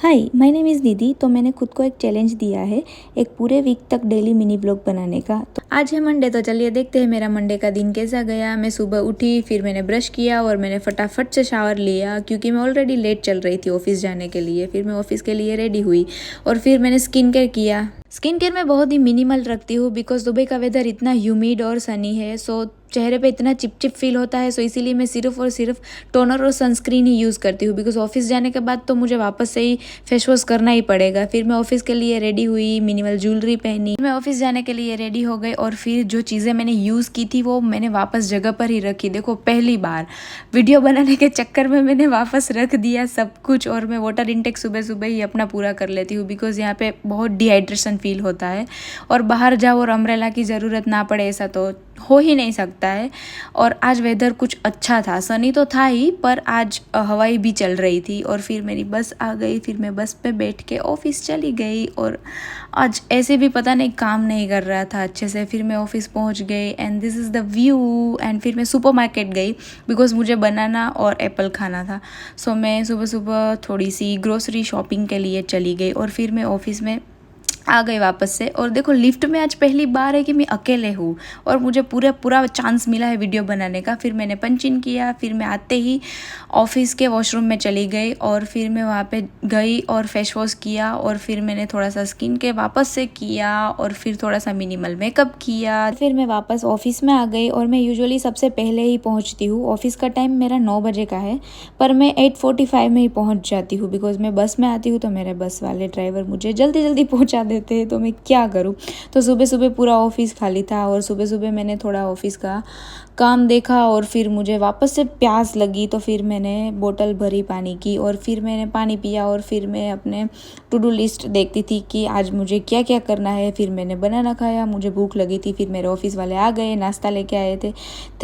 Hi my name is दीदी। तो मैंने खुद को एक चैलेंज दिया है एक पूरे वीक तक डेली मिनी ब्लॉग बनाने का। तो आज है मंडे, तो चलिए देखते हैं मेरा मंडे का दिन कैसा गया। मैं सुबह उठी, फिर मैंने ब्रश किया और मैंने फटाफट से शावर लिया क्योंकि मैं ऑलरेडी लेट चल रही थी ऑफिस जाने के लिए। फिर मैं ऑफिस के लिए रेडी हुई और फिर मैंने स्किन केयर किया। स्किन केयर मैं बहुत ही मिनिमल रखती हूँ बिकॉज दुबई का वेदर इतना ह्यूमिड और सनी है, सो चेहरे पे इतना चिपचिप फील होता है। सो इसीलिए मैं सिर्फ और सिर्फ टोनर और सनस्क्रीन ही यूज़ करती हूँ बिकॉज ऑफिस जाने के बाद तो मुझे वापस से ही फेस वॉश करना ही पड़ेगा। फिर मैं ऑफिस के लिए रेडी हुई, मिनिमल ज्वेलरी पहनी, मैं ऑफिस जाने के लिए रेडी हो गई और फिर जो चीज़ें मैंने यूज़ की थी वो मैंने वापस जगह पर ही रखी। देखो, पहली बार वीडियो बनाने के चक्कर में मैंने वापस रख दिया सब कुछ। और मैं वाटर इनटेक सुबह सुबह ही अपना पूरा कर लेती हूँ बिकॉज यहाँ पे बहुत डिहाइड्रेशन फील होता है और बाहर जाओ और अम्ब्रेला की ज़रूरत ना पड़े ऐसा तो हो ही नहीं सकता है। और आज वेदर कुछ अच्छा था, सनी तो था ही पर आज हवाई भी चल रही थी। और फिर मेरी बस आ गई, फिर मैं बस पे बैठ के ऑफिस चली गई और आज ऐसे भी पता नहीं काम नहीं कर रहा था अच्छे से। फिर मैं ऑफिस पहुंच गई and this is the view. And फिर मैं सुपरमार्केट गई बिकॉज मुझे बनाना और एप्पल खाना था। सो मैं सुबह सुबह थोड़ी सी ग्रोसरी शॉपिंग के लिए चली गई और फिर मैं ऑफिस में आ गई वापस से। और देखो, लिफ्ट में आज पहली बार है कि मैं अकेले हूँ और मुझे पूरा चांस मिला है वीडियो बनाने का। फिर मैंने पंच इन किया, फिर मैं आते ही ऑफिस के वॉशरूम में चली गई और फिर मैं वहाँ पे गई और फेस वॉश किया और फिर मैंने थोड़ा सा स्किन के वापस से किया और फिर थोड़ा सा मिनिमल मेकअप किया। फिर मैं वापस ऑफिस में आ गई और मैं यूजुअली सबसे पहले ही पहुँचती हूँ। ऑफिस का टाइम मेरा 9 बजे का है पर मैं 8:45 में ही पहुँच जाती हूँ बिकॉज मैं बस में आती हूँ तो मेरे बस वाले ड्राइवर मुझे जल्दी जल्दी पहुँचा देते हैं, तो मैं क्या करूँ। तो सुबह सुबह पूरा ऑफिस खाली था और सुबह सुबह मैंने थोड़ा ऑफिस का काम देखा और फिर मुझे वापस से प्यास लगी तो फिर मैंने बोतल भरी पानी की और फिर मैंने पानी पिया और फिर मैं अपने टू डू लिस्ट देखती थी कि आज मुझे क्या क्या करना है। फिर मैंने बनाना खाया, मुझे भूख लगी थी। फिर मेरे ऑफिस वाले आ गए, नाश्ता लेके आए थे,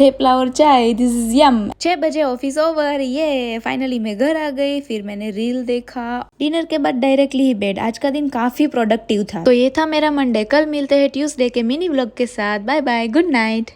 थेपला और चाय, दिस इज यम। 6 बजे ऑफिस ओवर, ये फाइनली मैं घर आ गई। फिर मैंने रील देखा, डिनर के बाद डायरेक्टली ही बेड। आज का दिन काफी प्रोडक्टिव था। तो ये था मेरा मंडे। कल मिलते हैं ट्यूसडे के मिनी व्लॉग के साथ। Bye bye, good night.